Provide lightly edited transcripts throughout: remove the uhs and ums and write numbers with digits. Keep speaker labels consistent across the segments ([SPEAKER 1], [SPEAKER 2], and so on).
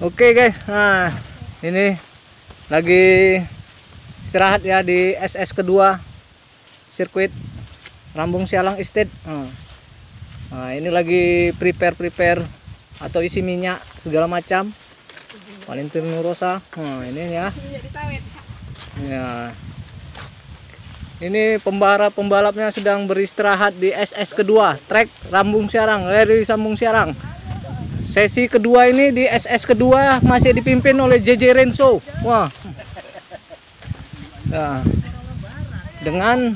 [SPEAKER 1] Oke guys, nah ini lagi istirahat ya di SS kedua sirkuit Rambong Sialang Estate. Nah ini lagi prepare atau isi minyak segala macam. Valentino Rosa. Nah ini ya. Ya. Ini pembalapnya sedang beristirahat di SS kedua trek Rambong Sialang dari Rambong Sialang. Sesi kedua ini di SS kedua masih dipimpin oleh JJ Renzo. Wah. Nah, dengan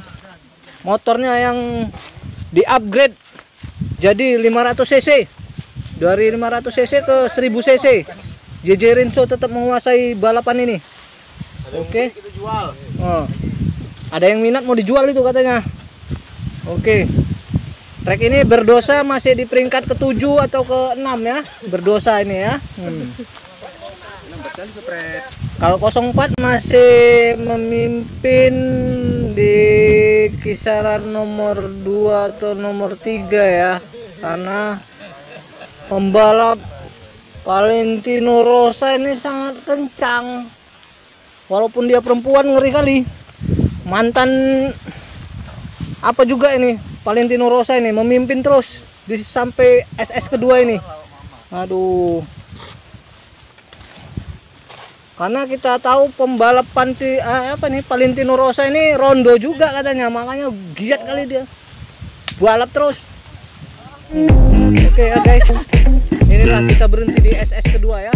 [SPEAKER 1] motornya yang di-upgrade jadi 500 cc. Dari 500 cc ke 1000 cc. JJ Renzo tetap menguasai balapan ini. Oke. Oh. Ada yang minat mau dijual itu katanya. Oke. Trek ini berdosa masih di peringkat ke-7 atau ke-6 ya. Berdosa ini ya. Kalau 04 masih memimpin di kisaran nomor 2 atau nomor 3 ya. Karena pembalap Valentino Rosa ini sangat kencang. Walaupun dia perempuan, ngeri kali. Mantan apa juga ini Valentino Rosa ini memimpin terus di sampai SS kedua ini. Aduh. Karena kita tahu pembalap Valentino Rosa ini rondo juga katanya, makanya giat kali dia. Balap terus. Oke ya guys. Inilah kita berhenti di SS kedua ya.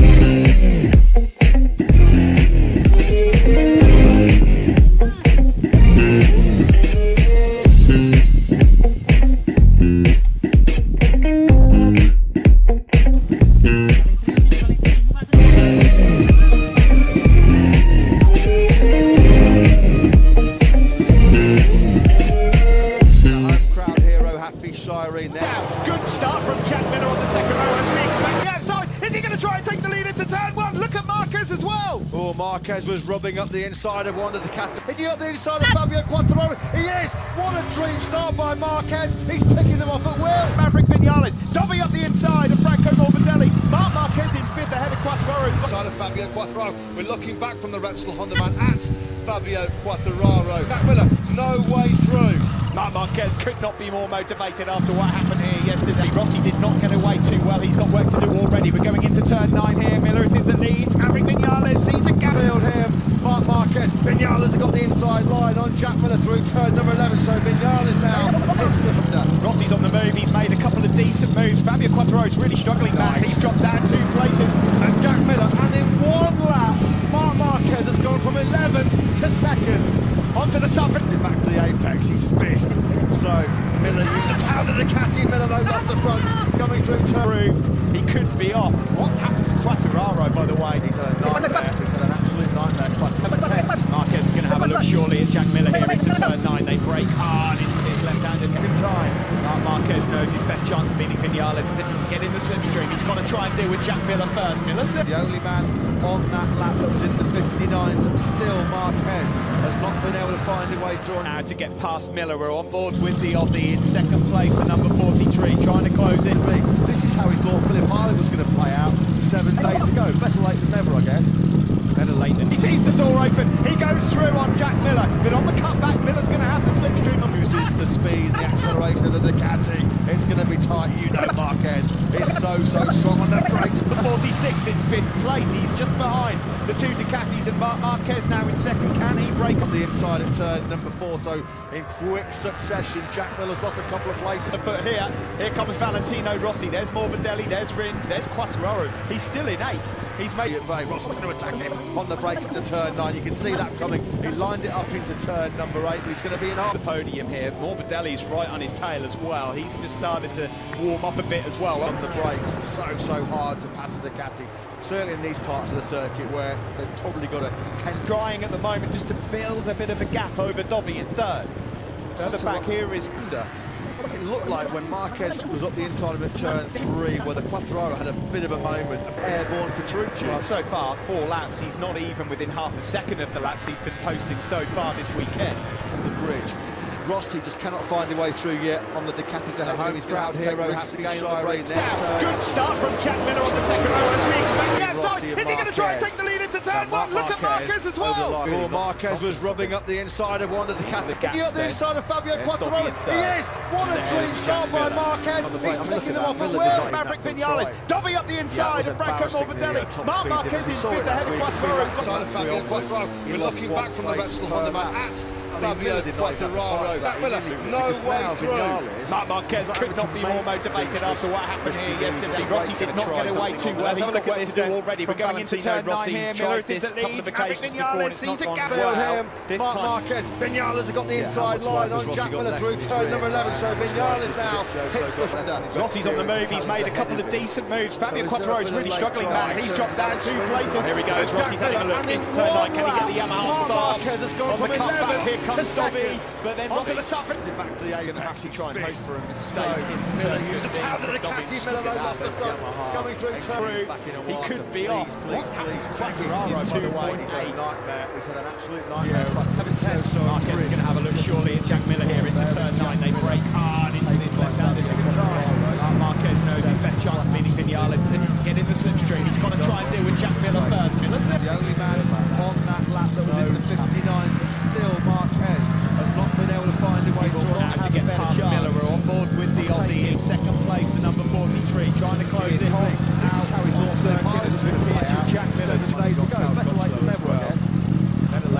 [SPEAKER 2] Good start from Jack Miller on the second row as we expect the outside. Is he going to try and take the lead into turn one? Look at Marquez as well.
[SPEAKER 3] Oh, Marquez was rubbing up the inside of one of the cats. Is he up the inside of Fabio Quattraro? He is. What a dream start by Marquez. He's picking them off at will.
[SPEAKER 2] Maverick Vinales doubling up the inside of Franco Morbidelli. Marc Marquez in fifth ahead of Quattraro.
[SPEAKER 3] Side of Fabio Quattraro. We're looking back from the Repsol Honda man at Fabio Quattraro. Jack Miller, no way through.
[SPEAKER 2] Marc Marquez could not be more motivated after what happened here yesterday. Rossi did not get away too well. He's got work to do already. We're going into turn 9 here. Miller is in the lead. Maverick Vinales sees a gap.
[SPEAKER 3] Field here. Marc Marquez. Vinales has got the inside line on Jack Miller through turn number 11. So Vinales now hits the front.
[SPEAKER 2] Rossi's on the move. He's made a couple of decent moves. Fabio Quattraro's really struggling now. He's dropped down 2 places.
[SPEAKER 3] As Jack Miller, and in one lap, Marc Marquez has gone from 11 to 2nd.
[SPEAKER 2] Onto the surface.
[SPEAKER 3] Back to the apex, he's 5th. So Miller used the pound of the catty. Miller though lost the front, coming through turn.
[SPEAKER 2] He could be off. What's happened to Quattraro, by the way?
[SPEAKER 3] He's had a nightmare. He's had an absolute nightmare.
[SPEAKER 2] Marquez is going to have a look surely at Jack Miller here into turn 9. They break hard into his left-handed time. Marquez knows his best chance of beating Vinales is if he can get in the slipstream. He's got to try and deal with Jack Miller first. Miller's
[SPEAKER 3] the only man on that lap that was in the 59s. Still Marquez has not been able to find a way through.
[SPEAKER 2] Now to get past Miller, we're on board with the Aussie in second place, the number 43, trying to close in.
[SPEAKER 3] This is how he thought Philip Harley was going to play out 7 days ago. Better late than never, I guess.
[SPEAKER 2] Better late than... He sees the door open, he goes through on Jack Miller, but on the cutback, Miller's going to have the slipstream.
[SPEAKER 3] Uses the speed, the acceleration of the Ducati. It's going to be tight, you know. Marquez is so strong on the brakes.
[SPEAKER 2] The 46 in 5th place, he's just behind the 2 Ducatis, and Marquez now in 2nd. Can he break
[SPEAKER 3] up the inside at turn number 4? So in quick succession, Jack Miller's lost a couple of places.
[SPEAKER 2] But here comes Valentino Rossi. There's Morbidelli, there's Rins, there's Quattraro. He's still in 8th. He's made it.
[SPEAKER 3] Ross looking to attack him on the brakes at the turn 9. You can see that coming. He lined it up into turn number 8, but he's going to be in half
[SPEAKER 2] the podium here. Morbidelli's right on his tail as well. He's just started to warm up a bit as well.
[SPEAKER 3] On the brakes, so hard to pass the Ducati. Certainly in these parts of the circuit where they've probably got a 10.
[SPEAKER 2] Trying at the moment just to build a bit of a gap over Dovi in 3rd. Further back here is
[SPEAKER 3] Honda. It looked like when Marquez was up the inside of it, turn 3, where the Quattraro had a bit of a moment, airborne Petrucci.
[SPEAKER 2] Well, so far, 4 laps, he's not even within half a second of the laps he's been posting so far this weekend.
[SPEAKER 3] It's the bridge. Rossi just cannot find a way through yet on the Ducatis ahead of him. He's crowd hero has to gain on the break now.
[SPEAKER 2] Good start from Jack Miller on the second row as we expect. Outside,
[SPEAKER 3] Rossi and
[SPEAKER 2] Is he going to try and
[SPEAKER 3] Marquez.
[SPEAKER 2] take the lead into turn
[SPEAKER 3] Now,
[SPEAKER 2] one? Look at Marquez as well.
[SPEAKER 3] Oh, Marquez was rubbing up the inside of one of the cats. Is he up the inside of Fabio Quattararo? He is. What a dream start by Marquez. He's picking them off at will.
[SPEAKER 2] Maverick Vinales, Dobby up the inside of Franco Morbidelli. Marc Marquez in fifth ahead of Quattararo.
[SPEAKER 3] Side of Fabio Quattararo. We're looking back from the Repsol Honda man at Fabio Quattararo. Jack Miller, no way through.
[SPEAKER 2] Marc Marquez could not be more motivated after what happened here yesterday. Rossi did not get away too well. He's got what to do already. We're going into turn 9 here. Miller did the lead. Maverick Vinales, he's a gap well.
[SPEAKER 3] Marc Marquez, Vinales has got the inside line on Jack Miller through turn number 11. So Vinales now hits the fender.
[SPEAKER 2] Rossi's on the move. He's made a couple of decent moves. Fabio Quattararo's really struggling now. He's dropped down 2 places. Here he goes. Rossi's having a look into turn 9. Can he get the Yamaha start? On the cutback, here comes Dobby. But then onto the surface.
[SPEAKER 3] Back to the
[SPEAKER 2] going to actually try and hope for a mistake.
[SPEAKER 3] Miller used the power of the Catty. Miller off the front, coming through turn.
[SPEAKER 2] He could be off. What happened to Quattararo, by the way?
[SPEAKER 3] He's had an absolute nightmare.
[SPEAKER 2] Marquez is going to have a look surely at Jack Miller here into turn 9. They break hard into this left-handed time. Marquez knows his best chance of beating Vinales is if he can get in the slipstream. He's going to try and deal with Jack Miller first. Miller's
[SPEAKER 3] the only man on that lap that was in the 59s, and still Marquez has not been able to find a way
[SPEAKER 2] to get past Miller. We're on board with the Aussie in second place, the number 43, trying to close it.
[SPEAKER 3] This is how he thought circuit has been played out
[SPEAKER 2] Jack Miller
[SPEAKER 3] 7 days ago. Better late than never, I guess.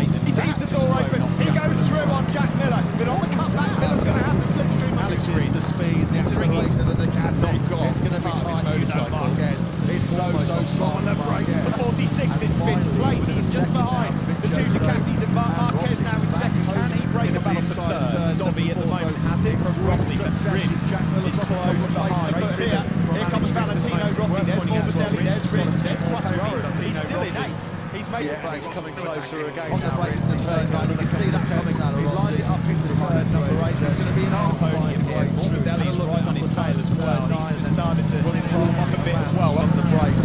[SPEAKER 2] He sees the door open. He goes through on Jack Miller, but on the cutback, Miller's going to have the slipstream.
[SPEAKER 3] Alex is the speed, the acceleration that the cat's not got. It's going to be tight. Marquez is so strong on the brakes.
[SPEAKER 2] The 46 in 5th place. He's just behind the 2 Ducatis and Marquez now in second. Can he break the battle for third? Dobby at the moment has it from Rossi, but Rins is close behind. But here comes Valentino Rossi. There's Morbidelli, there's Rins, there's Quattararo. He's still in 8th. He's made the brakes
[SPEAKER 3] coming closer again. On the brakes to turn 9. You can see that coming out of Rossi. Lined it up into turn number 8. It's going to be an arm podium here.
[SPEAKER 2] Morbidelli's right on his tail as well. He's just started to run off a bit as well.
[SPEAKER 3] On the brakes,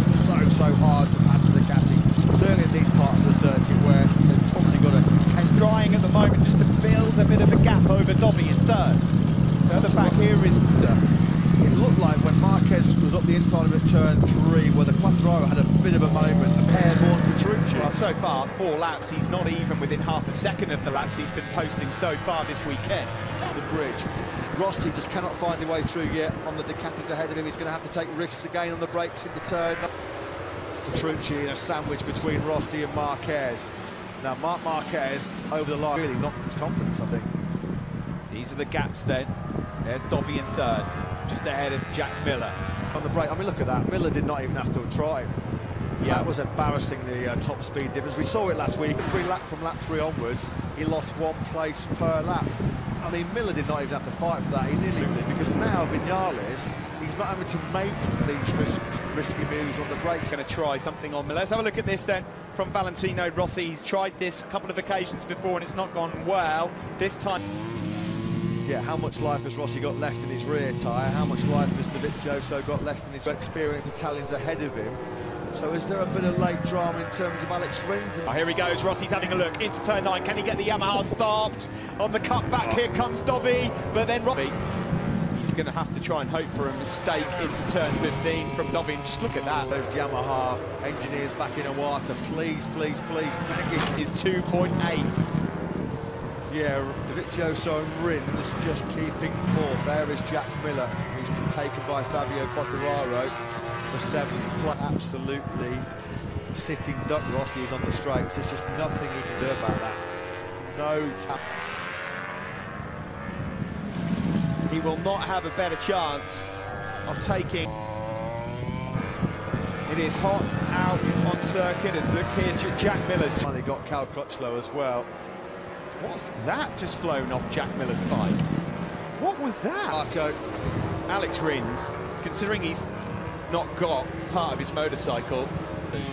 [SPEAKER 3] so hard to pass the Ducati. Certainly in these parts of the circuit where they've probably got a 10
[SPEAKER 2] drying at the moment just to build a bit of a gap over Dobby in third. The other back here is...
[SPEAKER 3] It looked like when Marquez was up the inside of it, turn 3, where the Quattararo had a bit of a moment, the pair-born Petrucci.
[SPEAKER 2] Well, so far, 4 laps, he's not even within half a second of the laps he's been posting so far this weekend.
[SPEAKER 3] It's the bridge. Rossi just cannot find a way through yet on the Ducatis ahead of him. He's going to have to take risks again on the brakes in the turn. Petrucci in a sandwich between Rossi and Marquez. Now, Marc Marquez over the line really knocked his confidence, I think.
[SPEAKER 2] These are the gaps then. There's Dobby in third, just ahead of Jack Miller.
[SPEAKER 3] On the brake, I mean, look at that. Miller did not even have to try. Yeah, that was embarrassing, the top speed difference. We saw it last week. From lap 3 onwards, he lost 1 place per lap. I mean, Miller did not even have to fight for that. He nearly did, because now Vinales, he's not having to make these risky moves on the brakes.
[SPEAKER 2] Going to try something on Miller. Let's have a look at this then from Valentino Rossi. He's tried this a couple of occasions before and it's not gone well. This time...
[SPEAKER 3] Yeah, how much life has Rossi got left in his rear tyre? How much life has Dovizioso got left in his experienced Italians ahead of him? So is there a bit of late drama in terms of Alex Rins?
[SPEAKER 2] Oh, here he goes, Rossi's having a look into turn 9. Can he get the Yamaha stopped? On the cutback, here comes Dobby, but then Rossi... He's going to have to try and hope for a mistake into turn 15 from Dobby. And just look at that.
[SPEAKER 3] Those Yamaha engineers back in Iwata, please.
[SPEAKER 2] Is 2.8.
[SPEAKER 3] Yeah, Dovizioso and Rins just keeping 4th. There is Jack Miller, who's been taken by Fabio Quattararo for 7th. Absolutely sitting duck. Rossi is on the straights. There's just nothing he can do about that. No tap.
[SPEAKER 2] He will not have a better chance of taking... It is hot out on circuit as look here, Jack Miller's...
[SPEAKER 3] Finally got Cal Crutchlow as well.
[SPEAKER 2] What's that just flown off Jack Miller's bike? What was that?
[SPEAKER 3] Marco.
[SPEAKER 2] Alex Rins, considering he's not got part of his motorcycle,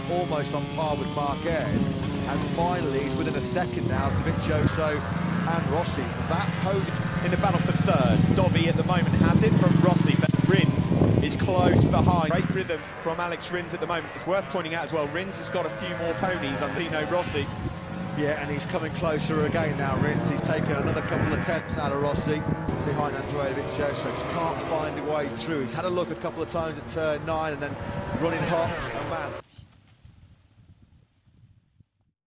[SPEAKER 3] almost on par with Marquez, and finally he's within a second now of Dovizioso and Rossi. That podium
[SPEAKER 2] in the battle for third. Dobby at the moment has it from Rossi, but Rins is close behind. Great rhythm from Alex Rins at the moment. It's worth pointing out as well, Rins has got a few more ponies on Dino Rossi.
[SPEAKER 3] Yeah, and he's coming closer again now, Rins. He's taken another couple of attempts out of Rossi behind Andrea Dovizioso. Just can't find a way through. He's had a look a couple of times at turn 9 and then running hot. Oh man.